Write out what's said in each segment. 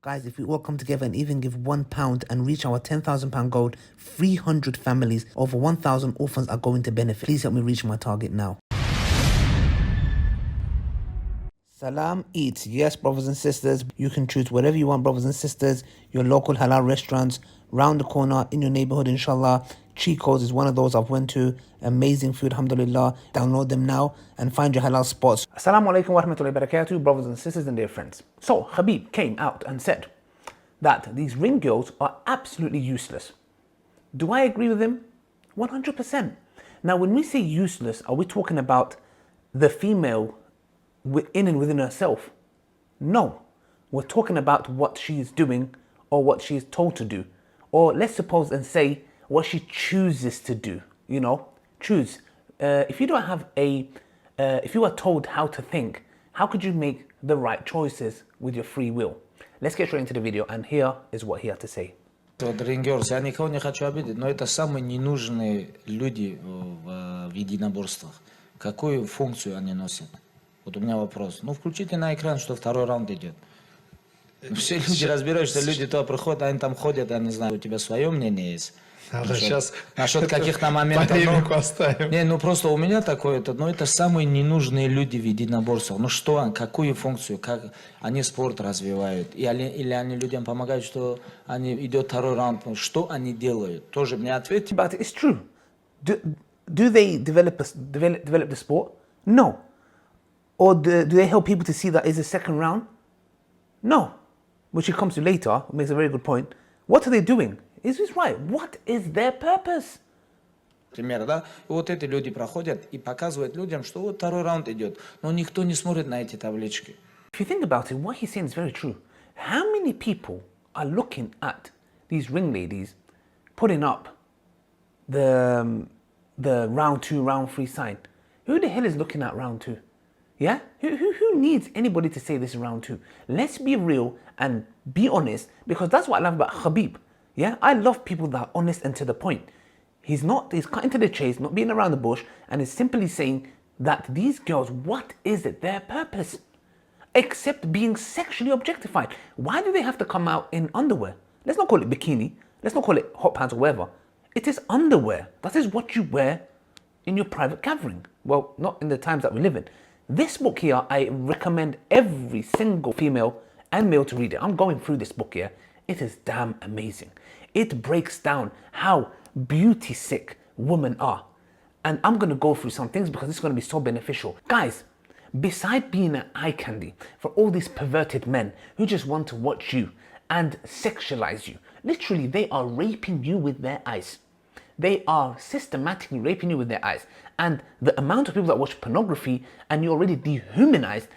Guys, if we all come together and even give £1 and reach our £10,000 goal, 300 families, over 1,000 orphans are going to benefit. Please help me reach my target now. Salam Eats. Yes, brothers and sisters, you can choose whatever you want, brothers and sisters. Your local halal restaurants, round the corner, in your neighborhood, inshallah. Chico's is one of those I've went to. Amazing food, alhamdulillah. Download them now and find your halal spots. Assalamu alaikum wa rahmatullahi wa barakatuh, brothers and sisters and dear friends. So, Khabib came out and said that these ring girls are absolutely useless. Do I agree with him? 100%. Now, when we say useless, are we talking about the female within and within herself? No, we're talking about what she is doing or what she is told to do, or let's suppose and say what she chooses to do. You know, choose. If you don't have if you are told how to think, how could you make the right choices with your free will? Let's get straight into the video, and here is what he had to say. Вот рингерс, я никого не хочу обидеть, но это самые ненужные люди в единоборствах. Какую функцию они носят? Вот у меня вопрос. Ну, включите на экран, что второй раунд идет. Все люди разбираются, люди туда приходят, они там ходят, я не знаю, у тебя свое мнение есть? Насчет каких-то моментов. Не, ну просто у меня такое, это самые ненужные люди в единоборствах. Ну что, какую функцию, как они спорт развивают? Или они людям помогают, что они идет второй раунд, что они делают? Тоже мне ответьте. But it's true. Do they develop the sport? No. Or do they help people to see that it's a second round? No. Which he comes to later, makes a very good point. What are they doing? Is this right? What is their purpose? Пример, да? И вот эти люди проходят и показывают людям, что вот второй раунд идет. Но никто не смотрит на эти таблички. If you think about it, what he's saying is very true. How many people are looking at these ring ladies putting up the round 2, round 3 sign? Who the hell is looking at round 2? Yeah? Who needs anybody to say this is round 2? Let's be real and be honest, because that's what I love about Khabib. Yeah? I love people that are honest and to the point. He's cutting to the chase, not being around the bush, and is simply saying that these girls, what is it, their purpose? Except being sexually objectified. Why do they have to come out in underwear? Let's not call it bikini. Let's not call it hot pants or whatever. It is underwear. That is what you wear in your private gathering. Well, not in the times that we live in. This book here, I recommend every single female and male to read it. I'm going through this book here. It is damn amazing. It breaks down how beauty sick women are. And I'm going to go through some things because it's going to be so beneficial. Guys, beside being an eye candy for all these perverted men who just want to watch you and sexualize you, literally they are raping you with their eyes. They are systematically raping you with their eyes. And the amount of people that watch pornography and you're already dehumanized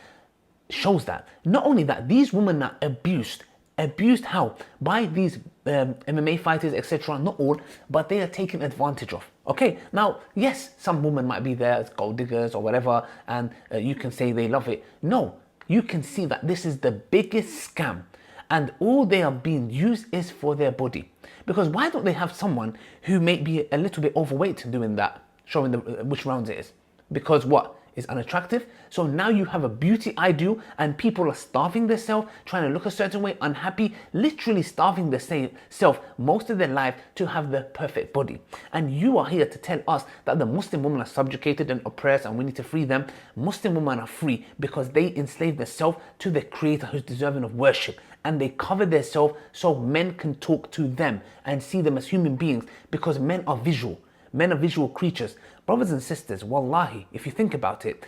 shows that. Not only that, these women are abused. Abused how? By these MMA fighters, etc. Not all, but they are taken advantage of. Okay, now, yes, some women might be there as gold diggers or whatever, and you can say they love it. No, you can see that this is the biggest scam, and all they are being used is for their body. Because why don't they have someone who may be a little bit overweight doing that, showing which rounds it is? Because what? Is unattractive. So now you have a beauty ideal and people are starving themselves, trying to look a certain way, unhappy, literally starving themselves most of their life to have the perfect body. And you are here to tell us that the Muslim women are subjugated and oppressed and we need to free them. Muslim women are free because they enslave themselves to the creator who's deserving of worship. And they cover themselves so men can talk to them and see them as human beings, because men are visual. Men are visual creatures. Brothers and sisters, wallahi, if you think about it,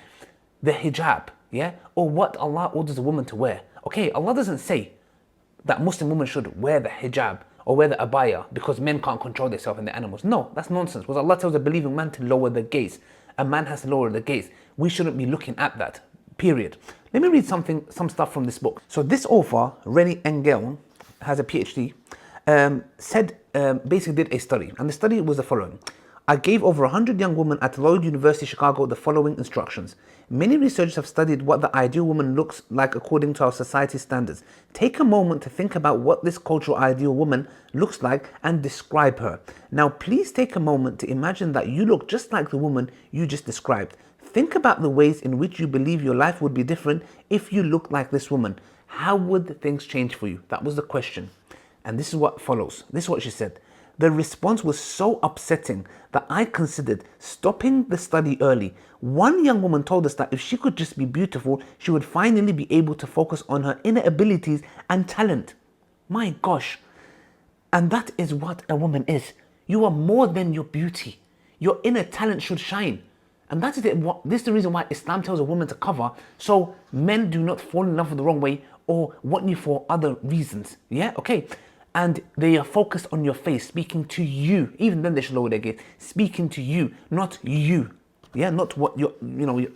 the hijab, yeah, or what Allah orders a woman to wear. Okay, Allah doesn't say that Muslim women should wear the hijab or wear the abaya because men can't control themselves and the animals. No, that's nonsense. Because Allah tells a believing man to lower the gaze. A man has to lower the gaze. We shouldn't be looking at that, period. Let me read some stuff from this book. So this author, Rennie Engel, has a PhD, basically did a study. And the study was the following. I gave over 100 young women at Lloyd University, Chicago, the following instructions. Many researchers have studied what the ideal woman looks like according to our society's standards. Take a moment to think about what this cultural ideal woman looks like and describe her. Now, please take a moment to imagine that you look just like the woman you just described. Think about the ways in which you believe your life would be different if you looked like this woman. how would things change for you? That was the question. And this is what follows. This is what she said. The response was so upsetting that I considered stopping the study early. One young woman told us that if she could just be beautiful, she would finally be able to focus on her inner abilities and talent. My gosh. And that is what a woman is. You are more than your beauty. Your inner talent should shine. And that is it. This is the reason why Islam tells a woman to cover, so men do not fall in love with the wrong way or want you for other reasons. Yeah, okay. And they are focused on your face, speaking to you. Even then they should lower their gaze. Speaking to you, not you. Yeah, not what your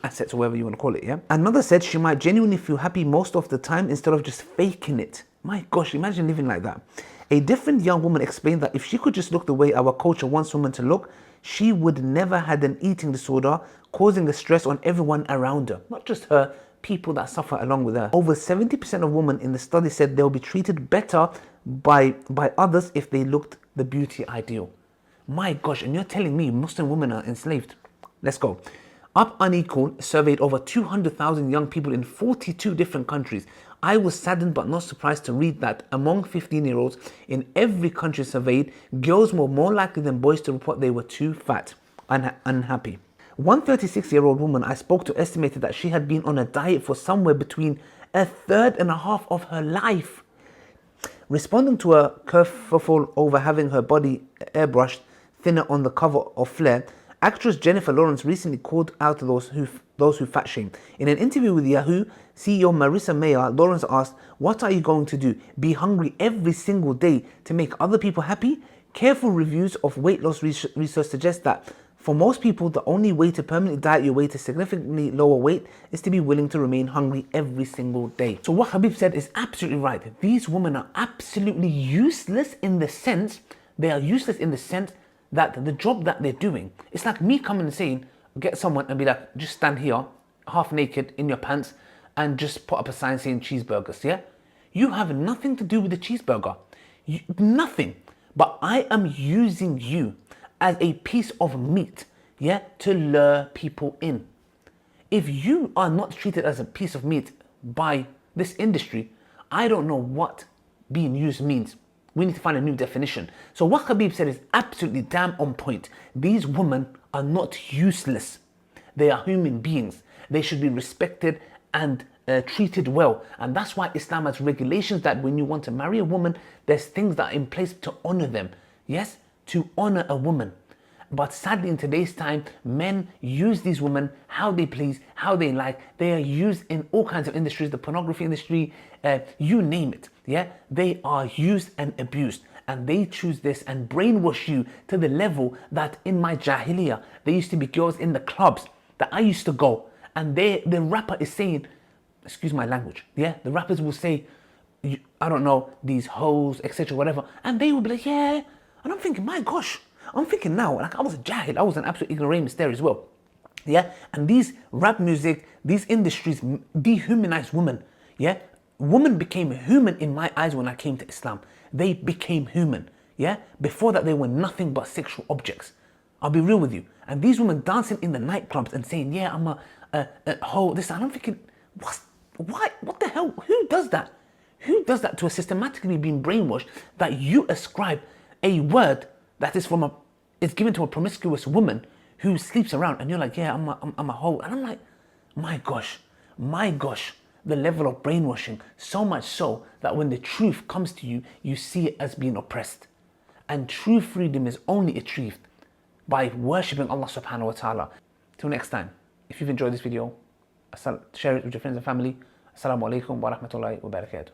assets or whatever you want to call it, yeah? Another said she might genuinely feel happy most of the time instead of just faking it. My gosh, imagine living like that. A different young woman explained that if she could just look the way our culture wants women to look, she would never had an eating disorder, causing the stress on everyone around her. Not just her, people that suffer along with her. Over 70% of women in the study said they'll be treated better by others if they looked the beauty ideal. My gosh, and you're telling me Muslim women are enslaved? Let's go. Up Unequal surveyed over 200,000 young people in 42 different countries. I was saddened but not surprised to read that among 15-year-olds in every country surveyed, girls were more likely than boys to report they were too fat, unhappy. One 36-year-old woman I spoke to estimated that she had been on a diet for somewhere between a third and a half of her life. Responding to a kerfuffle over having her body airbrushed thinner on the cover of Flair, actress Jennifer Lawrence recently called out those who fat shame. In an interview with Yahoo CEO Marissa Mayer, Lawrence asked, "What are you going to do? Be hungry every single day to make other people happy?" Careful reviews of weight loss research suggest that for most people, the only way to permanently diet your way to significantly lower weight is to be willing to remain hungry every single day. So what Khabib said is absolutely right. These women are absolutely useless in the sense, that the job that they're doing, it's like me coming and saying, get someone and be like, just stand here, half naked in your pants, and just put up a sign saying cheeseburgers, yeah? You have nothing to do with the cheeseburger. Nothing. But I am using you as a piece of meat, yeah, to lure people in. If you are not treated as a piece of meat by this industry, I don't know what being used means. We need to find a new definition. So what Khabib said is absolutely damn on point. These women are not useless. They are human beings. They should be respected and treated well. And that's why Islam has regulations that when you want to marry a woman, there's things that are in place to honor them. Yes, to honor a woman. But sadly, in today's time, men use these women how they please, how they like. They are used in all kinds of industries, the pornography industry, you name it. Yeah, they are used and abused. And they choose this and brainwash you to the level that in my Jahiliyyah, there used to be girls in the clubs that I used to go. And the rapper is saying, excuse my language, yeah? The rappers will say, I don't know, these hoes, etc., whatever. And they will be like, yeah. And I'm thinking, my gosh. I'm thinking now, like I was a jahil, I was an absolute ignoramus there as well. Yeah, and these rap music, these industries dehumanize women. Yeah, women became human in my eyes when I came to Islam. They became human. Yeah, before that they were nothing but sexual objects. I'll be real with you. And these women dancing in the nightclubs and saying, yeah, I'm a hoe, this, and I'm thinking, what the hell? Who does that? Who does that to a systematically being brainwashed that you ascribe a word that is it's given to a promiscuous woman who sleeps around, and you're like, yeah, I'm a hoe. And I'm like, my gosh, the level of brainwashing, so much so that when the truth comes to you, you see it as being oppressed. And true freedom is only achieved by worshipping Allah subhanahu wa ta'ala. Till next time, if you've enjoyed this video, share it with your friends and family. Assalamu alaikum wa rahmatullahi wa barakatuh.